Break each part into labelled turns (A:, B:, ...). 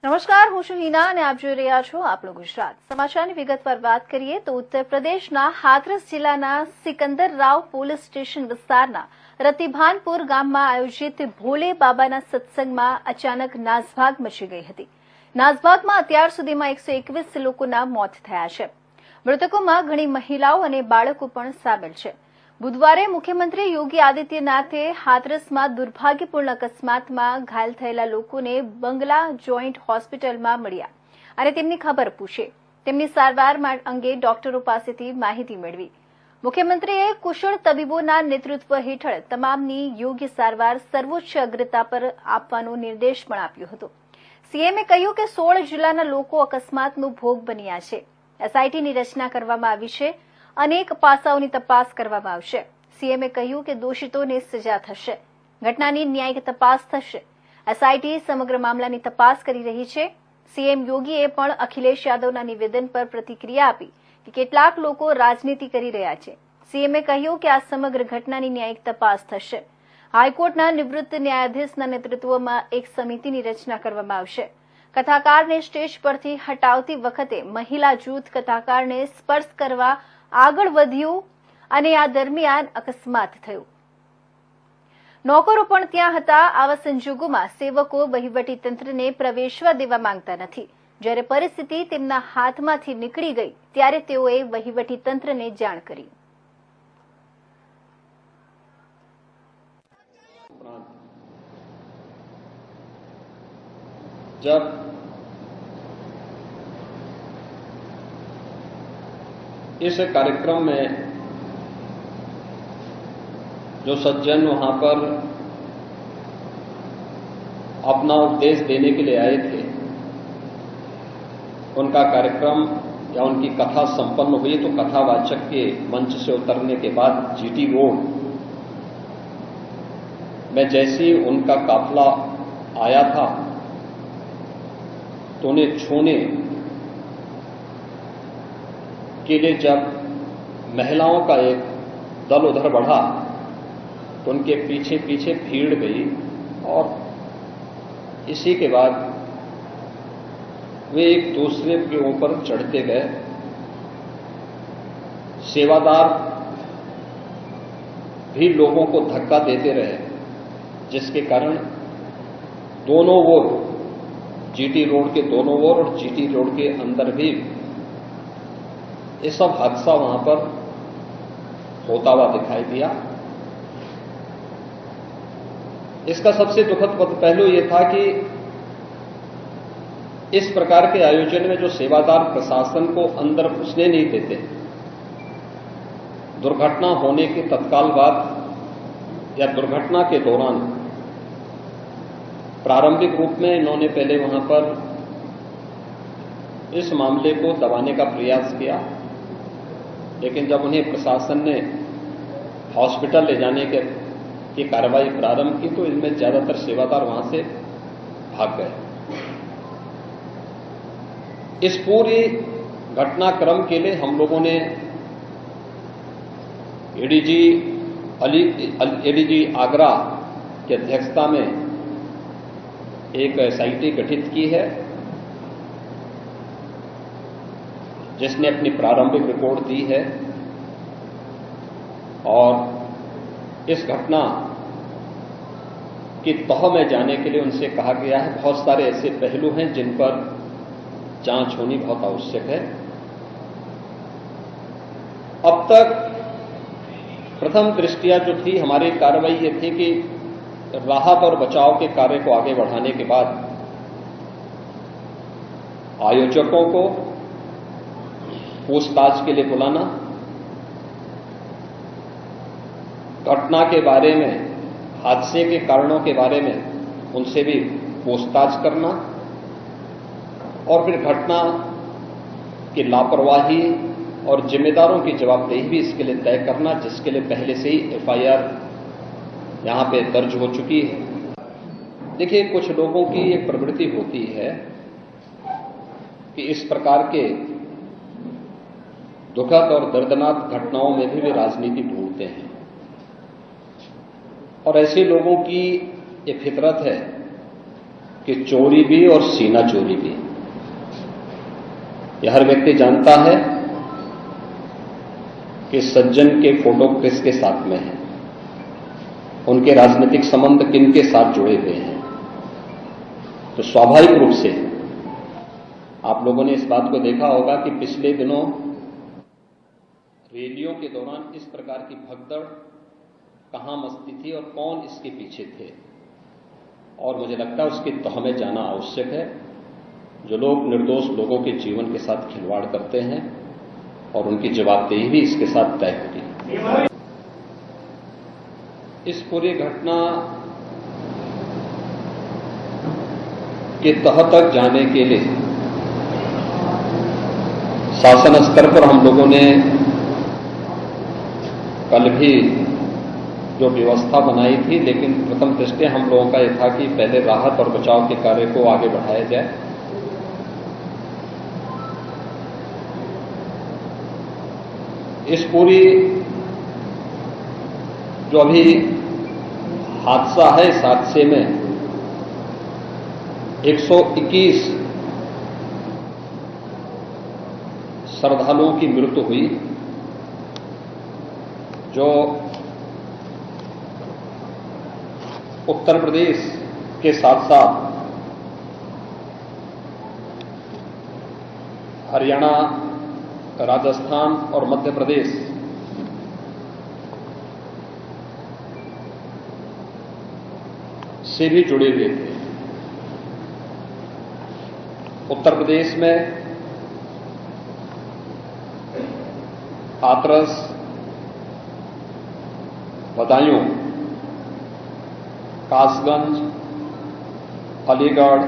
A: નમસ્કાર, હું છું હિના અને આપ જોઈ રહ્યા છો આપણું ગુજરાત. સમાચારની વિગતવાર વાત કરીએ તો ઉત્તર પ્રદેશના હાથરસ જિલ્લાના સિકંદરરાવ પોલીસ સ્ટેશન વિસ્તારના રતિભાનપુર ગામમાં આયોજિત ભોલે બાબાના સત્સંગમાં અચાનક નાસભાગ મચી ગઈ હતી. નાસભાગમાં અત્યાર સુધીમાં 121 લોકોના મોત થયા છે. મૃતકોમાં ઘણી મહિલાઓ અને બાળકો પણ સામેલ છે. બુધવારે મુખ્યમંત્રી યોગી આદિત્યનાથે હાથરસમાં દુર્ભાગ્યપૂર્ણ અકસ્માતમાં ઘાયલ થયેલા લોકોને બંગલા જોઈન્ટ હોસ્પિટલમાં મળ્યા અને તેમની ખબર પૂછી તેમની સારવાર અંગે ડોક્ટરો પાસેથી માહિતી મેળવી. મુખ્યમંત્રીએ કુશળ તબીબોના નેતૃત્વ હેઠળ તમામની યોગ્ય સારવાર સર્વોચ્ચ અગ્રતા પર આપવાનો નિર્દેશ પણ આપ્યો હતો. સીએમએ કહ્યું કે 16 જિલ્લાના લોકો અકસ્માતનો ભોગ બન્યા છે. એસઆઈટીની રચના કરવામાં આવી છે. અનેક પાસાઓની તપાસ કરવામાં આવશે. સીએમએ કહ્યું કે દોષિતોને સજા થશે. ઘટનાની ન્યાયિક તપાસ થશે. એસઆઈટી સમગ્ર મામલાની તપાસ કરી રહી છે. સીએમ યોગીએ પણ અખિલેશ યાદવના નિવેદન પર પ્રતિક્રિયા આપી કે કેટલાક લોકો રાજનીતિ કરી રહ્યા છે. સીએમએ કહ્યું કે આ સમગ્ર ઘટનાની ન્યાયિક તપાસ થશે. હાઈકોર્ટના નિવૃત્ત ન્યાયાધીશના નેતૃત્વમાં એક સમિતિની રચના કરવામાં આવશે. કથાકારને સ્ટેજ પરથી હટાવતી વખતે મહિલા જૂથ કથાકારને સ્પર્શ કરવા આગળ વધ્યું અને આ દરમિયાન અકસ્માત થયો. નોકરો પણ ત્યાં હતા. આવા સંજોગોમાં સેવકો વહીવટીતંત્રને પ્રવેશવા દેવા માંગતા નથી. જ્યારે પરિસ્થિતિ તેમના હાથમાંથી નીકળી ગઈ ત્યારે તેઓએ વહીવટીતંત્રને જાણ કરી.
B: जब इस कार्यक्रम में जो सज्जन वहां पर अपना उपदेश देने के लिए आए थे, उनका कार्यक्रम या उनकी कथा संपन्न हुई तो कथावाचक के मंच से उतरने के बाद जीटी रोड में जैसे ही उनका काफिला आया था तो उन्हें छूने के लिए जब महिलाओं का एक दल उधर बढ़ा तो उनके पीछे पीछे भीड़ गई और इसी के बाद वे एक दूसरे के ऊपर चढ़ते गए. सेवादार भी लोगों को धक्का देते रहे, जिसके कारण दोनों ओर, जीटी रोड के दोनों ओर और जीटी रोड के अंदर भी ये सब हादसा वहां पर होता हुआ दिखाई दिया. इसका सबसे दुखद पहलू ये था कि इस प्रकार के आयोजन में जो सेवादार प्रशासन को अंदर घुसने नहीं देते, दुर्घटना होने के तत्काल बाद या दुर्घटना के दौरान प्रारंभिक रूप में इन्होंने पहले वहां पर इस मामले को दबाने का प्रयास किया, लेकिन जब उन्हें प्रशासन ने हॉस्पिटल ले जाने की कार्रवाई प्रारंभ की तो इनमें ज्यादातर सेवादार वहां से भाग गए. इस पूरी घटनाक्रम के लिए हम लोगों ने एडीजी आगरा की अध्यक्षता में एक एसआईटी गठित की है, जिसने अपनी प्रारंभिक रिपोर्ट दी है और इस घटना की तह में जाने के लिए उनसे कहा गया है. बहुत सारे ऐसे पहलू हैं जिन पर जांच होनी बहुत आवश्यक है. अब तक प्रथम दृष्टिया जो थी हमारी कार्रवाई ये थी कि राहत और बचाव के कार्य को आगे बढ़ाने के बाद आयोजकों को पूछताछ के लिए बुलाना, घटना के बारे में, हादसे के कारणों के बारे में उनसे भी पूछताछ करना और फिर घटना की लापरवाही और जिम्मेदारों की जवाबदेही भी इसके लिए तय करना, जिसके लिए पहले से ही एफआईआर यहां पे दर्ज हो चुकी है. देखिए, कुछ लोगों की एक प्रवृत्ति होती है कि इस प्रकार के दुखद और दर्दनाक घटनाओं में भी वे राजनीति ढूंढते हैं और ऐसे लोगों की एक फितरत है कि चोरी भी और सीना चोरी भी, यह हर व्यक्ति जानता है कि सज्जन के फोटो किसके साथ में है, उनके राजनीतिक संबंध किन के साथ जुड़े हुए हैं। तो स्वाभाविक रूप से आप लोगों ने इस बात को देखा होगा कि पिछले दिनों रैलियों के दौरान इस प्रकार की भगदड़ कहां मचती थी और कौन इसके पीछे थे, और मुझे लगता है उसकी तह में जाना आवश्यक है। जो लोग निर्दोष लोगों के जीवन के साथ खिलवाड़ करते हैं और उनकी जवाबदेही भी इसके साथ तय होगी। इस पूरी घटना के तह तक जाने के लिए शासन स्तर पर हम लोगों ने कल भी जो व्यवस्था बनाई थी, लेकिन प्रथम दृष्टया हम लोगों का यह था कि पहले राहत और बचाव के कार्य को आगे बढ़ाया जाए। इस पूरी जो अभी हादसा है, इस हादसे में 121 श्रद्धालुओं की मृत्यु हुई, जो उत्तर प्रदेश के साथ साथ हरियाणा, राजस्थान और मध्य प्रदेश से भी जुड़े हुए थे। उत्तर प्रदेश में हाथरस, बदायूं, कासगंज, अलीगढ़।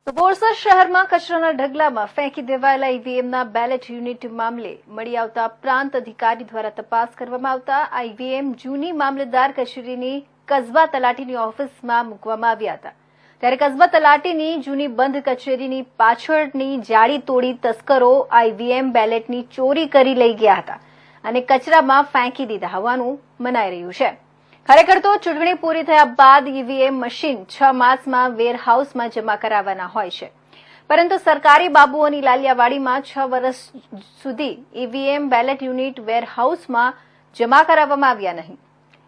A: તો બોરસદ શહેરમાં કચરાના ઢગલામાં ફેંકી દેવાયેલા ઈવીએમના બેલેટ યુનિટ મામલે મળી આવતા પ્રાંત અધિકારી દ્વારા તપાસ કરવામાં આવતા આ ઈવીએમ જૂની મામલતદાર કચેરીની કસ્બા તલાટીની ઓફિસમાં મૂકવામાં આવ્યા હતા। ત્યારે કસ્બા તલાટીની જૂની બંધ કચેરીની પાછળની જાળી તોડી તસ્કરો આ ઈવીએમ બેલેટની ચોરી કરી લઈ ગયા હતા અને કચરામાં ફેંકી દીધા હોવાનું મનાઈ રહ્યું છે। ખરેખર તો ચૂંટણી પૂરી થયા બાદ ઈવીએમ મશીન 6 માસમાં વેરહાઉસમાં જમા કરાવવાના હોય છે, પરંતુ સરકારી બાબુઓની લાલિયાવાડીમાં 6 વર્ષ સુધી ઈવીએમ બેલેટ યુનિટ વેરહાઉસમાં જમા કરાવવામાં આવ્યા નહીં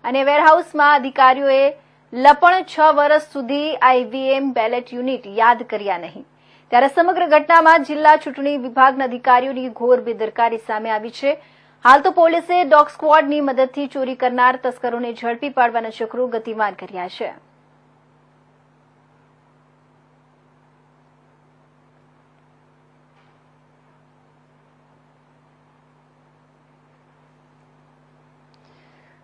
A: અને વેરહાઉસમાં અધિકારીઓએ લપણ 6 વર્ષ સુધી આ ઈવીએમ બેલેટ યુનિટ યાદ કર્યા નહીં। ત્યારે સમગ્ર ઘટનામાં જિલ્લા ચૂંટણી વિભાગના અધિકારીઓની ઘોર બેદરકારી સામે આવી છે। હાલ તો પોલીસે ડોગ સ્ક્વોડની મદદથી ચોરી કરનાર તસ્કરોને ઝડપી પાડવાના ચક્રો ગતિમાન કર્યા છે।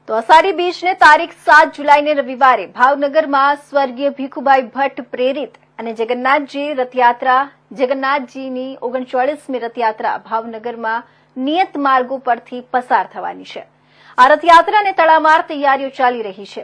A: તો અષાઢી બીજને તારીખ 7 જુલાઈને રવિવારે ભાવનગરમાં સ્વર્ગીય ભીખુભાઈ ભટ્ટ પ્રેરિત અને જગન્નાથજીની 39મી રથયાત્રા ભાવનગરમાં નિયત માર્ગો પરથી પસાર થવાની છે। આ રથયાત્રાને તડામાર તૈયારીઓ ચાલી રહી છે।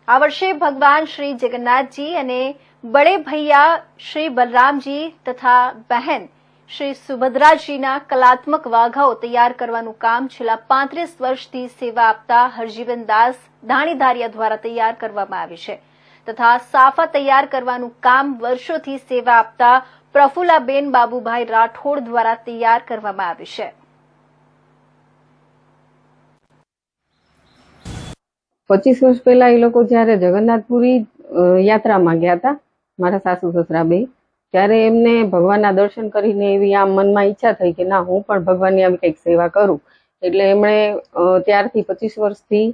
A: આ વર્ષે ભગવાન શ્રી જગન્નાથજી અને બડે ભૈયા શ્રી બલરામજી તથા બહેન શ્રી સુભદ્રાજીના કલાત્મક વાઘાઓ તૈયાર કરવાનું કામ છેલ્લા 35 વર્ષથી સેવા આપતા હરજીવન દાસ ધાણીધારિયા દ્વારા તૈયાર કરવામાં આવે છે તથા સાફા તૈયાર કરવાનું કામ વર્ષોથી સેવા આપતા પ્રફુલ્લાબેન બાબુભાઈ રાઠોડ દ્વારા તૈયાર કરવામાં આવે છે।
C: 25 વર્ષ પહેલા એ લોકો જયારે જગન્નાથપુરી યાત્રામાં ગયા હતા, મારા સાસુ સસરા બે, ત્યારે એમને ભગવાનના દર્શન કરીને એવી આમ મનમાં ઈચ્છા થઈ કે ના હું પણ ભગવાનની આવી કંઈક સેવા કરું। એટલે એમણે ત્યારથી 25 વર્ષથી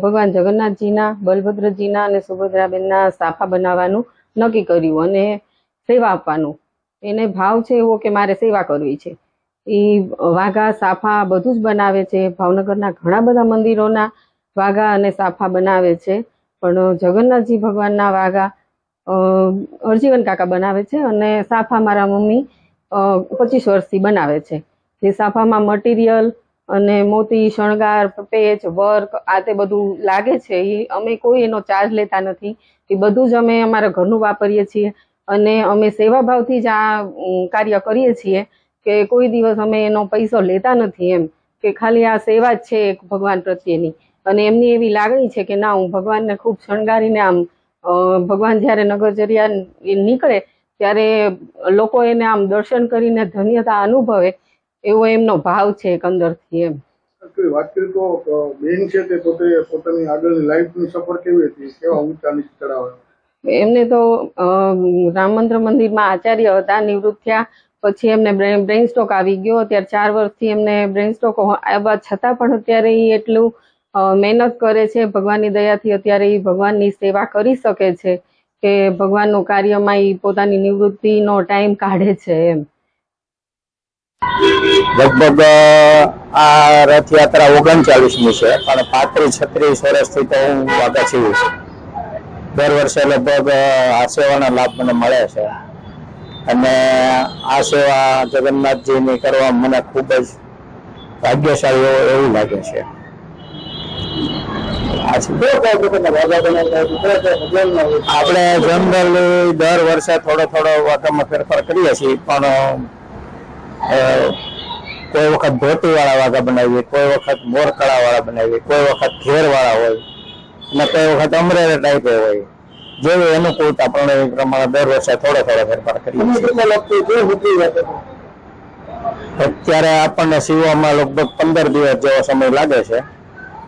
C: ભગવાન જગન્નાથજીના, બલભદ્રજીના અને સુભદ્રાબેનના સાફા બનાવવાનું નક્કી કર્યું અને સેવા આપવાનું એને ભાવ છે એવો કે મારે સેવા કરવી છે। એ વાઘા, સાફા બધું જ બનાવે છે। ભાવનગરના ઘણા બધા મંદિરોના વાઘા અને સાફા બનાવે છે, પણ જગન્નાથજી ભગવાનના વાઘા હરજીવન કાકા બનાવે છે અને સાફા મારા મમ્મી 25 વર્ષથી બનાવે છે। જે સાફામાં મટીરિયલ અને મોતી, શણગાર, પેચ, વર્ક આ તે બધું લાગે છે એ અમે કોઈ એનો ચાર્જ લેતા નથી। એ બધું જ અમે અમારા ઘરનું વાપરીએ છીએ અને અમે સેવાભાવથી જ આ કાર્ય કરીએ છીએ કે કોઈ દિવસ અમે એનો પૈસો લેતા નથી, એમ કે ખાલી આ સેવા જ છે એક ભગવાન પ્રત્યેની। અને એમની એવી લાગણી છે કે ના હું ભગવાનને ખૂબ શણગારીને આમ ભગવાન જયારે નગરચર્યા નીકળે ત્યારે લોકો એને આમ દર્શન કરીને ધન્યતા અનુભવે એવો એમનો ભાવ છે એક અંદરથી એમ.
D: વાત કરીએ તો બેન છે તે પોતે પોતાની આગળની લાઈફની સફર કેવી હતી, કેવા ઊંચા નીચે ચડાવ?
C: એમને તો રામ મંત્ર મંદિરમાં આચાર્ય હતા, નિવૃત્ત થયા પછી એમને બ્રેઇન સ્ટ્રોક આવી ગયો. અત્યારે 4 વર્ષથી એમને બ્રેઇન સ્ટ્રોક આવ્યા છતાં પણ અત્યારે એ એટલું મહેનત કરે છે. ભગવાનની દયાથી અત્યારે એ ભગવાનની સેવા કરી શકે છે કે ભગવાનનું કાર્યમાં એ પોતાની નિવૃત્તિનો ટાઈમ કાઢે છે એમ.
E: લગભગ આ રથયાત્રા 39મી છે, પણ 35-36 વર્ષથી તો હું વાઘા છું. દર વર્ષે લગભગ આ સેવાના લાભ મને મળે છે અને આ સેવા જગન્નાથજીની કરવા મને ખૂબ જ ભાગ્યશાળી એવું લાગે છે. આપણે જનરલી દર વર્ષે થોડો વાઘામાં ફેરફાર કરીએ છીએ, પણ કોઈ વખત ધોતી વાળા વાઘા બનાવીએ, કોઈ વખત મોરકળા વાળા બનાવીએ, કોઈ વખત ઘેર વાળા હોય અને કોઈ વખત અમરેલા ટાઈપે હોય. જેવી અનુકૂળતા પણ એ પ્રમાણે દર વર્ષે થોડો ફેરફાર કરીએ છીએ. અત્યારે આપણને સીવવામાં લગભગ 15 દિવસ જેવો સમય લાગે છે.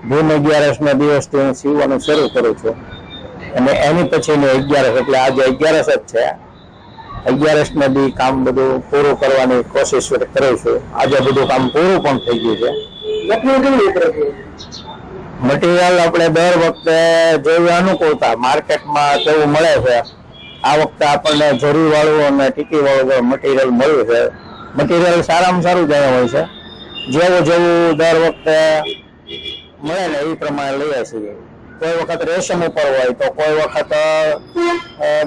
E: જૂન 11ના દિવસથી હું સીવવાનું શરૂ કરું છું અને એની પછીની 11 એટલે આજે 11 જ છે. 11ના દી કામ બધું પૂરું કરવાની કોશિશ કરું છું. આજે બધું કામ પૂરું પણ થઈ ગયું છે. મટીરિયલ આપણે દર વખતે જેવી અનુકૂળતા માર્કેટમાં કેવું મળે છે, આ વખતે આપણને જરી વાળું અને ટીકી વાળું મટીરિયલ મળ્યું છે. મટીરિયલ સારામાં સારું જ હોય છે. જેવું દર વખતે મળે ને એ પ્રમાણે લઈએ છીએ. કોઈ વખત રેશમ ઉપર હોય તો કોઈ વખત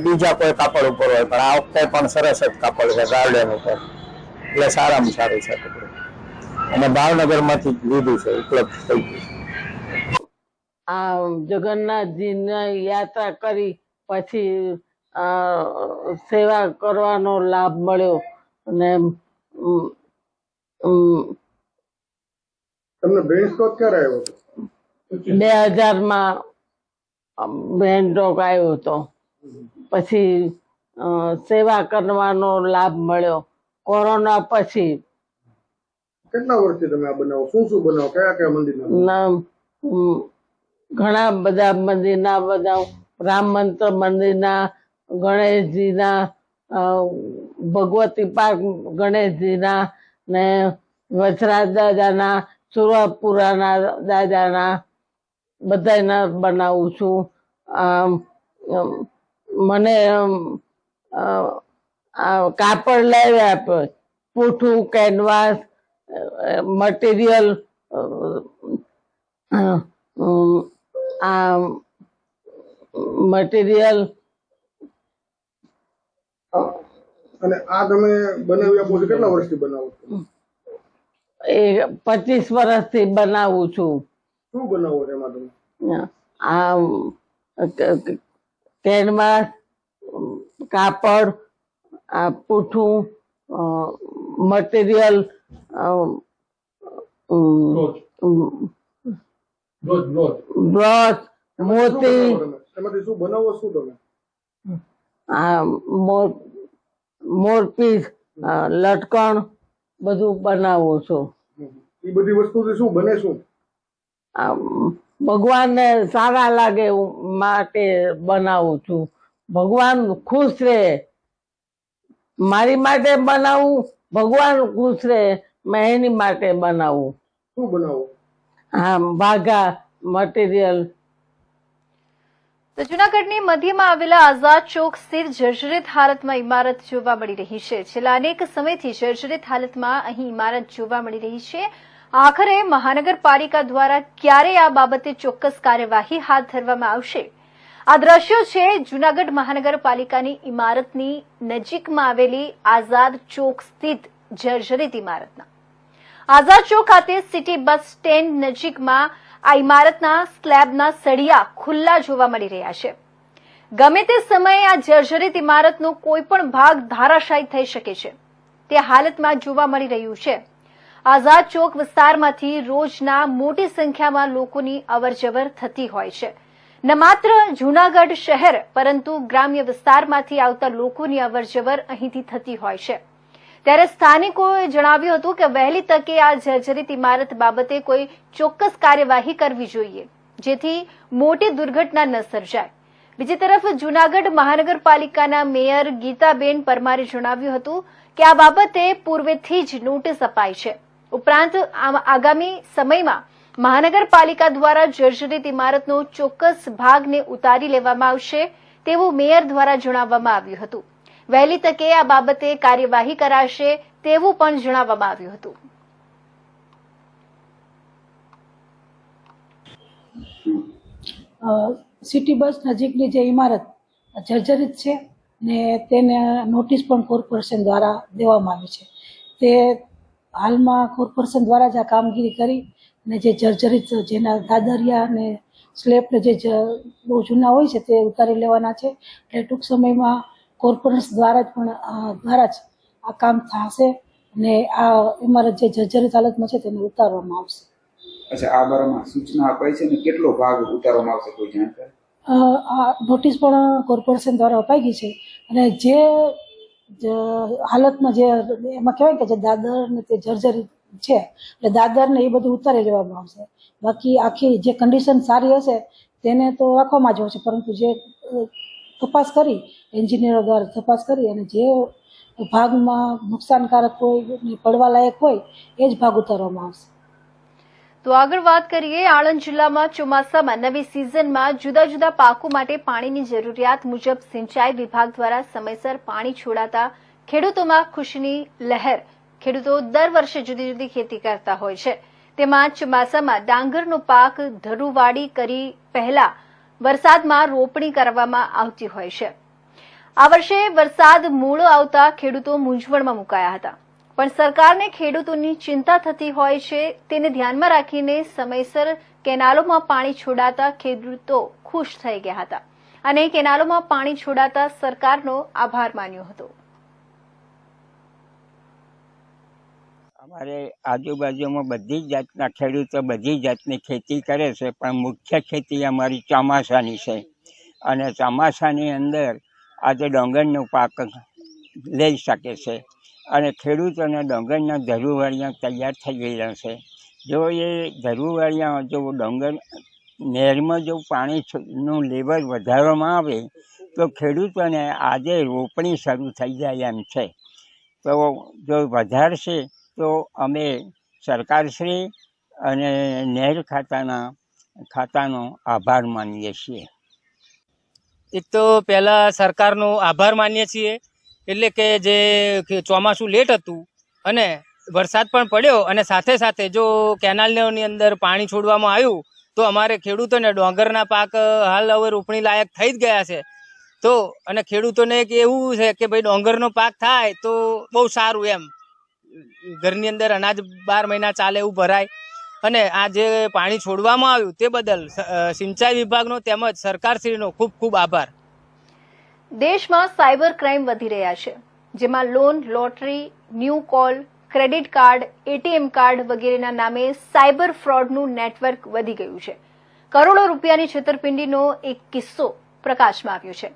E: બીજા કોઈ કાપડ ઉપર હોય, પણ આ વખતે પણ સરસ જ કાપડ છે ગાર્ડન ઉપર, એટલે સારામાં સારું છે અને ભાવનગરમાંથી જ લીધું છે, ઉપલબ્ધ થઈ ગયું.
F: આ જગન્નાથજીની યાત્રા કરી પછી સેવા કરવાનો લાભ મળ્યો અને
D: તમને બ્રેઇન સ્ટ્રોક ક્યારે આવ્યો હતો?
F: 2000માં બ્રેઇન સ્ટ્રોક આવ્યો હતો. પછી સેવા કરવાનો લાભ મળ્યો કોરોના પછી.
D: કેટલા વર્ષથી તમે આ બનાવો? શું બનાવો? કયા મંદિરના?
F: ઘણા બધા મંદિરના બધા, રામ મંત્ર મંદિરના, ગણેશજીના, ભગવતી પાર્ક ગણેશજીના ને વચરાજ દાદાના, સુરપુરાના દાદાના બધાના બનાવું છું. મને કાપડ લાવી આપ્યો, પૂઠું, કેનવાસ, મટીરિયલ, મટીરિયલ.
D: અને આ તમે બનાવી આપો છો? કેટલા વર્ષથી બનાવો છો?
F: એ 25 વર્ષથી બનાવું છું.
D: શું બનાવો છો એમાં તમે?
F: આ કેનવાસ, કાપડ, આ પૂઠું, મટીરિયલ, બ્રોચ, મોતી.
D: એમાંથી શું બનાવો? શું તમે?
F: આ મોરપીસ, લટકણ બધું બનાવું છું.
D: એ બધી વસ્તુથી શું બને? શું
F: ભગવાનને સારા લાગે માટે બનાવું છું. ભગવાન ખુશ રહે મારી માટે બનાવું, ભગવાન ખુશ રહે મેં એની માટે બનાવું.
D: શું બનાવો?
A: હા, વાઘા મટીરિયલ. તો જૂનાગઢની મધ્યમાં આવેલા આઝાદ ચોક સ્થિત જર્જરિત હાલતમાં ઇમારત જોવા મળી રહી છે. છેલ્લા અનેક સમયથી જર્જરિત હાલતમાં અહીં ઇમારત જોવા મળી રહી છે. આખરે મહાનગરપાલિકા દ્વારા ક્યારે આ બાબતે ચોક્કસ કાર્યવાહી હાથ ધરવામાં આવશે? આ દ્રશ્યો છે જૂનાગઢ મહાનગરપાલિકાની ઇમારતની નજીકમાં આવેલી આઝાદ ચોક સ્થિત જર્જરિત ઇમારતના. આઝાદ ચોક ખાતે સિટી બસ સ્ટેન્ડ નજીકમાં આ ઇમારતના સ્લેબના સળિયા ખુલ્લા જોવા મળી રહ્યા છે. ગમે તે સમયે આ જર્જરિત ઇમારતનો કોઈ પણ ભાગ ધરાશાયી થઈ શકે છે તે હાલતમાં જોવા મળી રહ્યું છે. આઝાદ ચોક વિસ્તારમાંથી રોજના મોટી સંખ્યામાં લોકોની અવરજવર થતી હોય છે. ન માત્ર જૂનાગઢ શહેર પરંતુ ગ્રામ્ય વિસ્તારમાંથી આવતા લોકોની અવરજવર અહીંથી થતી હોય છે, ત્યારે સ્થાનિકોએ જણાવ્યું હતું કે વહેલી તકે આ જર્જરિત ઇમારત બાબતે કોઈ ચોક્કસ કાર્યવાહી કરવી જોઈએ, જેથી મોટી દુર્ઘટના ન સર્જાય. બીજી તરફ જૂનાગઢ મહાનગરપાલિકાના મેયર ગીતાબેન પરમારે જણાવ્યું હતું કે આ બાબતે પૂર્વેથી જ નોટિસ અપાઈ છે. ઉપરાંત આગામી સમયમાં મહાનગરપાલિકા દ્વારા જર્જરિત ઇમારતનો ચોક્કસ ભાગને ઉતારી લેવામાં આવશે તેવું મેયર દ્વારા જણાવવામાં આવ્યું હતું. વહેલી તકે આ બાબતે કાર્યવાહી કરાશે તેવું પણ જણાવવામાં આવ્યું હતું.
G: સિટી બસ નજીકની જે ઇમારત જર્જરિત છે ને તેને નોટિસ પણ કોર્પોરેશન દ્વારા દેવામાં આવી છે. તે હાલમાં કોર્પોરેશન દ્વારા જ આ કામગીરી કરી અને જે જર્જરિત જેના દાદરિયા અને સ્લેબને જે બહુ જૂના હોય છે તે ઉતારી લેવાના છે. એટલે ટૂંક સમયમાં કોર્પોરેશન દ્વારા જ આ કામ થશે અને આ ઇમારત જે જર્જરિત હાલતમાં છે તેને ઉતારવામાં આવશે.
H: અચ્છા, આ બારામાં સૂચના અપાઈ છે ને કેટલો ભાગ ઉતારવામાં આવશે, કોઈ જાણકારી?
G: આ નોટિસ પણ કોર્પોરેશન દ્વારા અપાઈ ગઈ છે અને જે હાલતમાં જે એમાં કહેવાય કે જે દાદર ને તે જર્જરિત છે એટલે દાદર ને એ બધું ઉતારી લેવામાં આવશે. બાકી આખી જે કન્ડિશન સારી હશે તેને તો રાખવામાં જ આવશે, પરંતુ જે તપાસ કરી એન્જિનિયરો દ્વારા તપાસ કરી અને જે ભાગમાં નુકસાનકારક હોય પડવા લાયક હોય એ જ ભાગ ઉતારવામાં આવશે.
A: તો આગળ વાત કરીએ, આણંદ જિલ્લામાં ચોમાસામાં નવી સિઝનમાં જુદા જુદા પાકો માટે પાણીની જરૂરિયાત મુજબ સિંચાઈ વિભાગ દ્વારા સમયસર પાણી છોડાતા ખેડૂતોમાં ખુશીની લહેર. ખેડૂતો દર વર્ષે જુદી જુદી ખેતી કરતા હોય છે, તેમાં ચોમાસામાં ડાંગરનો પાક ધરુવાડી કરી પહેલા વરસાદમાં રોપણી કરવામાં આવતી હોય છે. આ વર્ષે વરસાદ મોડો આવતા ખેડૂતો મૂંઝવણમાં મુકાયા હતા, પણ સરકારને ખેડૂતોની ચિંતા થતી હોય છે તેને ધ્યાનમાં રાખીને સમયસર કેનાલોમાં પાણી છોડાતા ખેડૂતો ખુશ થઈ ગયા હતા અને કેનાલોમાં પાણી છોડાતા સરકારનો આભાર માન્યો હતો.
I: અમારે આજુબાજુમાં બધી જ જાતના ખેડૂતો બધી જાતની ખેતી કરે છે, પણ મુખ્ય ખેતી અમારી ચોમાસાની છે અને ચોમાસાની અંદર આજે ડાંગરનો પાક લઈ શકે છે અને ખેડૂતોને ડાંગરના ધરુવાળિયા તૈયાર થઈ ગયેલા છે. જો એ ધરુવાળિયા જો ડાંગર નહેરમાં જો પાણીનું લેવલ વધારવામાં આવે તો ખેડૂતોને આજે રોપણી શરૂ થઈ જાય એમ છે. તો જો વધારશે તો અમે સરકારશ્રી અને નહેર ખાતાનો આભાર માનીએ છીએ.
J: એક તો પહેલાં સરકારનો આભાર માનીએ છીએ, એટલે કે જે ચોમાસું લેટ હતું અને વરસાદ પણ પડ્યો અને સાથે સાથે જો કેનાલની અંદર પાણી છોડવામાં આવ્યું તો અમારે ખેડૂતોને ડાંગરના પાક હાલ હવે રોપણી લાયક થઈ જ ગયા છે. તો અને ખેડૂતોને એક એવું છે કે ભાઈ ડાંગરનો પાક થાય તો બહુ સારું, એમ ઘરની અંદર અનાજ 12 મહિના ચાલે એવું ભરાય. અને આ જે પાણી છોડવામાં આવ્યું તે બદલ સિંચાઈ વિભાગનો તેમજ સરકારશ્રીનો ખૂબ ખૂબ આભાર.
A: દેશમાં સાયબર ક્રાઇમ વધી રહ્યા છે, જેમાં loan, lottery, new call, credit card, ATM card વગેરેના નામે સાયબર ફ્રોડનું નેટવર્ક વધી ગયું છે. કરોડો રૂપિયાની છેતરપિંડીનો એક કિસ્સો પ્રકાશમાં આવ્યો છે,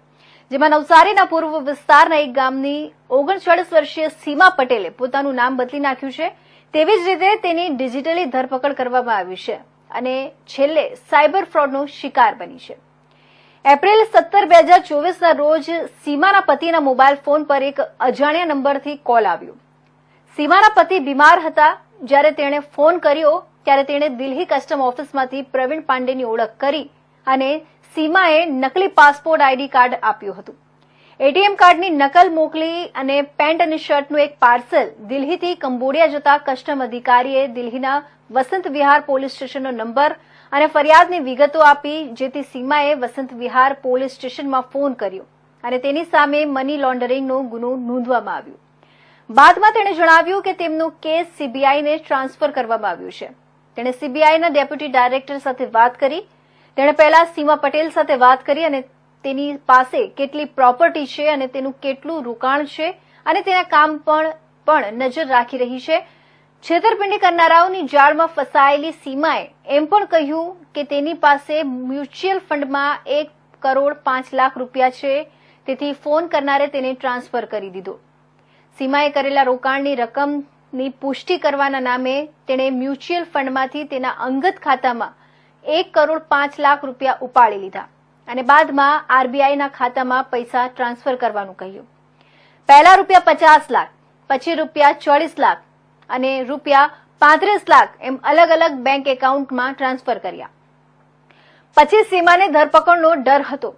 A: જેમાં નવસારીના પૂર્વ વિસ્તારના એક ગામની 39 વર્ષીય સીમા પટેલે પોતાનું નામ બદલી નાખ્યું છે. તેવી જ રીતે તેની ડિજિટલી ધરપકડ કરવામાં આવી છે અને છેલ્લે સાયબર ફ્રોડનો શિકાર બની છે. એપ્રિલ 17, 2024ના રોજ સીમાના પતિના મોબાઈલ ફોન પર એક અજાણ્યા નંબરથી કોલ આવ્યો. સીમાના પતિ બીમાર હતા. જ્યારે તેણે ફોન કર્યો ત્યારે તેણે દિલ્હી કસ્ટમ ઓફિસમાંથી પ્રવીણ પાંડેની ઓળખ કરી અને સીમાએ નકલી પાસપોર્ટ આઈડી કાર્ડ આપ્યું હતું. એટીએમ કાર્ડની નકલ મોકલી અને પેન્ટ અને શર્ટનું એક પાર્સલ દિલ્હીથી કંબોડિયા જતા કસ્ટમ અધિકારીએ દિલ્હીના વસંત વિહાર પોલીસ સ્ટેશનનો નંબર અને ફરિયાદની વિગતો આપી, જેથી સીમાએ વસંત વિહાર પોલીસ સ્ટેશનમાં ફોન કર્યો અને તેની સામે મની લોન્ડરિંગનો ગુનો નોંધવામાં આવ્યો. બાદમાં તેણે જણાવ્યું કે તેમનો કેસ સીબીઆઈને ટ્રાન્સફર કરવામાં આવ્યો છે. તેણે સીબીઆઈના ડેપ્યુટી ડાયરેક્ટર સાથે વાત કરી. તેણે પહેલા સીમા પટેલ સાથે વાત કરી અને તેની પાસે કેટલી પ્રોપર્ટી છે અને તેનું કેટલું રોકાણ છે અને તેના કામ પણ નજર રાખી રહી છે. છેતરપિંડી કરનારાઓની જાળમાં ફસાયેલી સીમાએ એમ પણ કહ્યું કે તેની પાસે મ્યુચ્યુઅલ ફંડમાં 1,05,00,000 રૂપિયા છે, તેથી ફોન કરનારે તેને ટ્રાન્સફર કરી દીધો. સીમાએ કરેલા રોકાણની રકમની પુષ્ટિ કરવાના નામે તેણે મ્યુચ્યુઅલ ફંડમાંથી તેના અંગત ખાતામાં 1,05,00,000 રૂપિયા ઉપાડી લીધા અને બાદમાં આરબીઆઈના ખાતામાં પૈસા ટ્રાન્સફર કરવાનું કહ્યું. પહેલા રૂપિયા 50 લાખ, પછી રૂપિયા 40 લાખ અને રૂપિયા 35 લાખ એમ અલગ અલગ બેંક એકાઉન્ટમાં ટ્રાન્સફર કર્યા. પછી સીમાને ધરપકડનો ડર હતો.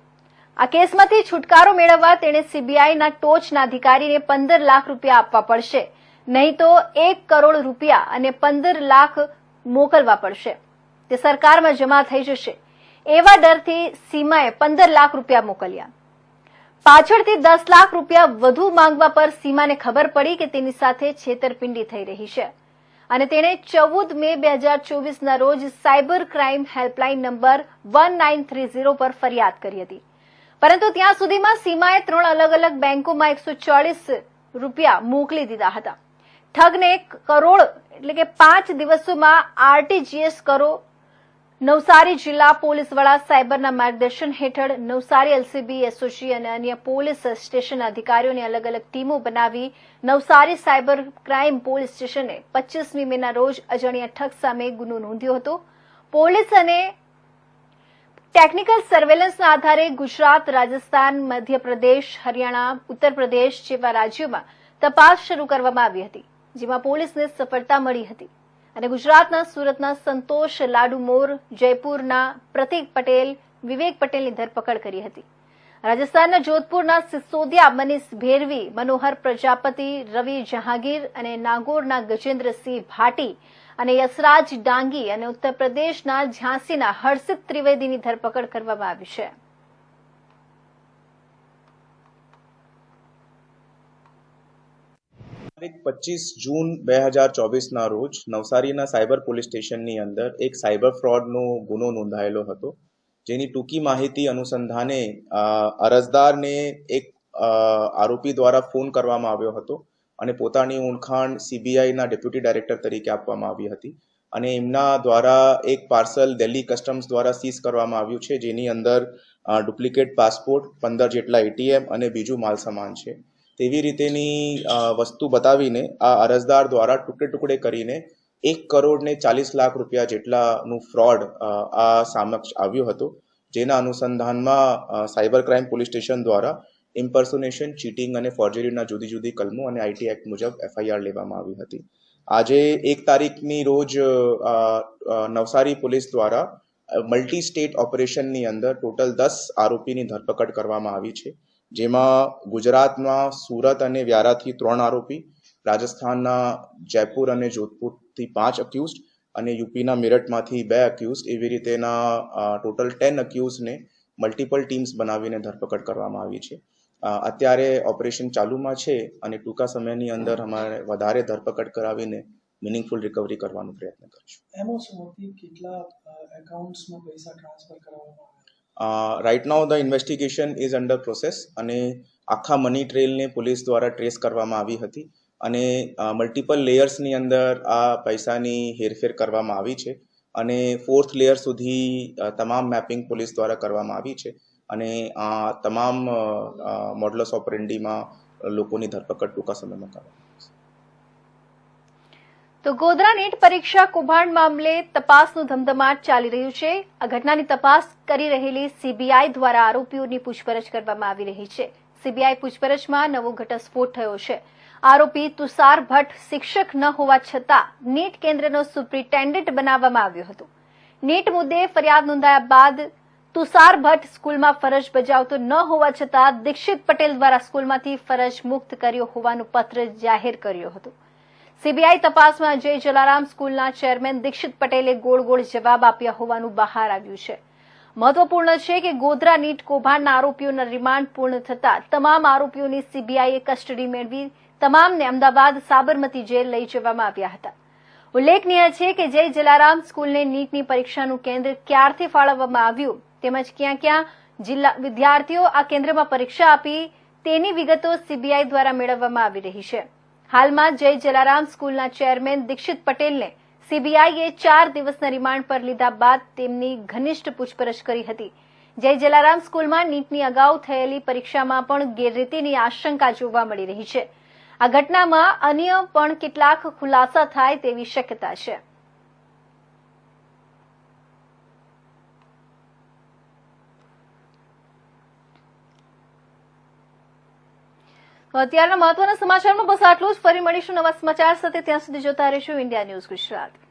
A: આ કેસમાંથી છુટકારો મેળવવા તેણે સીબીઆઈના ટોચના અધિકારીને 15 લાખ રૂપિયા આપવા પડશે, નહીં તો 1 કરોડ રૂપિયા અને 15 લાખ મોકલવા પડશે. તે સરકારમાં જમા થઈ જશે. એવા ડરથી સીમાએ 15 લાખ રૂપિયા મોકલ્યા. પાછળથી 10 લાખ રૂપિયા વધુ માંગવા પર સીમાને ખબર પડી કે તેની સાથે છેતરપિંડી થઈ રહી છે અને તેણે 14 મે 2024ના રોજ સાયબર ક્રાઇમ હેલ્પલાઇન નંબર 1930 પર ફરિયાદ કરી હતી. પરંતુ ત્યાં સુધીમાં સીમાએ 3 અલગ અલગ બેંકોમાં 140 રૂપિયા મોકલી દીધા હતા. ઠગને 1 કરોડ એટલે કે 5 દિવસોમાં આરટીજીએસ કરો. નવસારી જિલ્લા પોલીસ વડા સાયબરના માર્ગદર્શન હેઠળ નવસારી એલસીબી, એસઓજી અને અન્ય પોલીસ સ્ટેશન અધિકારીઓની અલગ અલગ ટીમો બનાવી નવસારી સાયબર ક્રાઇમ પોલીસ સ્ટેશને 25મી મેના રોજ અજાણ્યા ઠગ સામે ગુનો નોંધ્યો હતો. પોલીસ અને ટેકનિકલ સર્વેલન્સના આધારે ગુજરાત, રાજસ્થાન, મધ્યપ્રદેશ, હરિયાણા, ઉત્તર પ્રદેશ જેવા રાજ્યોમાં તપાસ શરૂ કરવામાં આવી હતી, જેમાં પોલીસને સફળતા મળી હતી અને ગુજરાતના સુરતના સંતોષ લાડુમોર, જયપુરના પ્રતીક પટેલ, વિવેક પટેલની ધરપકડ કરી હતી. રાજસ્થાનના જોધપુરના સિસોદિયા મનીષ ભેરવી, મનોહર પ્રજાપતિ, રવિ જહાંગીર અને નાગોરના ગજેન્દ્રસિંહ ભાટી અને યશરાજ ડાંગી અને ઉત્તર પ્રદેશના ઝાંસીના હર્ષિત ત્રિવેદીની ધરપકડ કરવામાં આવી છે.
K: તારીખ 25 જૂન 2024ના રોજ નવસારીના સાયબર પોલીસ સ્ટેશનની અંદર એક સાયબર ફ્રોડનો ગુનો નોંધાયેલો હતો, જેની ટૂંકી માહિતી અનુસંધાને અરજદારને એક આરોપી દ્વારા ફોન કરવામાં આવ્યો હતો અને પોતાની ઓળખાણ સીબીઆઈના ડેપ્યુટી ડાયરેક્ટર તરીકે આપવામાં આવી હતી અને એમના દ્વારા એક પાર્સલ દિલ્હી કસ્ટમ્સ દ્વારા સીઝ કરવામાં આવ્યું છે, જેની અંદર ડુપ્લિકેટ પાસપોર્ટ, 15 જેટલા એટીએમ અને બીજું માલ સામાન છે. તેવી રીતેની વસ્તુ બતાવીને આ અરજદાર દ્વારા ટુકડે ટુકડે કરીને 1,40,00,000 રૂપિયા જેટલાનું ફ્રોડ આ સમક્ષ આવ્યું હતું, જેના અનુસંધાનમાં સાયબર ક્રાઇમ પોલીસ સ્ટેશન દ્વારા ઇમ્પર્સોનેશન, ચીટિંગ અને ફોર્જરીના જુદી જુદી કલમો અને આઈટી એક્ટ મુજબ એફઆઈઆર લેવામાં આવી હતી. આજે 1 તારીખની રોજ નવસારી પોલીસ દ્વારા મલ્ટી સ્ટેટ ઓપરેશનની અંદર ટોટલ 10 આરોપીની ધરપકડ કરવામાં આવી છે, જેમાં ગુજરાતમાં સુરત અને વ્યારાથી 3 આરોપી, રાજસ્થાનના જયપુર અને જોધપુરથી 5 અક્યુઝડ અને યુપીના મેરઠમાંથી 2 અક્યુઝડ, એવી રીતેના ટોટલ 10 અક્યુઝને મલ્ટિપલ ટીમ્સ બનાવીને ધરપકડ કરવામાં આવી છે. અત્યારે ઓપરેશન ચાલુમાં છે અને ટૂંકા સમયની અંદર અમારે વધારે ધરપકડ કરાવીને મિનિંગફુલ રિકવરી કરવાનો પ્રયત્ન કરીશું.
L: એમાં શું હતી, કેટલા એકાઉન્ટ્સમાં પૈસા ટ્રાન્સફર કરવામાં
K: right now the investigation is under process અને આખા મની ટ્રેલને પોલીસ દ્વારા ટ્રેસ કરવામાં આવી હતી અને મલ્ટિપલ લેયર્સની અંદર આ પૈસાની હેરફેર કરવામાં આવી છે અને 4th લેયર સુધી તમામ મેપિંગ પોલીસ દ્વારા કરવામાં આવી છે અને આ તમામ મોડલસ ઓપરેન્ડીમાં લોકોની ધરપકડ ટૂંકા સમયમાં કરવામાં આવશે.
A: તો ગોધરા નીટ પરીક્ષા કૌભાંડ મામલે તપાસનું ધમધમાટ ચાલી રહ્યું છે. આ ઘટનાની તપાસ કરી રહેલી સીબીઆઈ દ્વારા આરોપીઓની પૂછપરછ કરવામાં આવી રહી છે. સીબીઆઈ પૂછપરછમાં નવો ઘટસ્ફોટ થયો છે. આરોપી તુષાર ભટ્ટ શિક્ષક ન હોવા છતાં નીટ કેન્દ્રનો સુપ્રિન્ટેન્ડન્ટ બનાવવામાં આવ્યો હતો. નીટ મુદ્દે ફરિયાદ નોંધાયા બાદ તુષાર ભટ્ટ સ્કૂલમાં ફરજ બજાવતો ન હોવા છતાં દીક્ષિત પટેલ દ્વારા સ્કૂલમાંથી ફરજ મુક્ત કર્યો હોવાનો પત્ર જાહેર કર્યો હતો. સીબીઆઈ તપાસમાં જય જલારામ સ્કૂલના ચેરમેન દીક્ષિત પટેલે ગોળ ગોળ જવાબ આપ્યા હોવાનું બહાર આવ્યું છે. મહત્વપૂર્ણ છે કે ગોધરા નીટ કૌભાંડના આરોપીઓના રિમાન્ડ પૂર્ણ થતા તમામ આરોપીઓની સીબીઆઈએ કસ્ટડી મેળવી તમામને અમદાવાદ સાબરમતી જેલ લઈ જવામાં આવ્યા હતા. ઉલ્લેખનીય છે કે જય જલારામ સ્કૂલને નીટની પરીક્ષાનું કેન્દ્ર ક્યારથી ફાળવવામાં આવ્યું તેમજ ક્યાં ક્યાં જિલ્લા વિદ્યાર્થીઓ આ કેન્દ્રમાં પરીક્ષા આપી તેની વિગતો સીબીઆઈ દ્વારા મેળવવામાં આવી રહી છે. હાલમાં જય જલારામ સ્કૂલના ચેરમેન દીક્ષિત પટેલને સીબીઆઈએ 4 દિવસના રિમાન્ડ પર લીધા બાદ તેમની ઘનિષ્ઠ પૂછપરછ કરી હતી. જય જલારામ સ્કૂલમાં નીટની અગાઉ થયેલી પરીક્ષામાં પણ ગેરરીતિની આશંકા જોવા મળી રહી છે. આ ઘટનામાં અન્ય પણ કેટલાક ખુલાસા થાય તેવી શક્યતા છે. અત્યારના મહત્વના સમાચારમાં બસ આટલું જ. ફરી મળીશું નવા સમાચાર સાથે. ત્યાં સુધી જોતા રહીશું ઇન્ડિયા ન્યૂઝ ગુજરાત.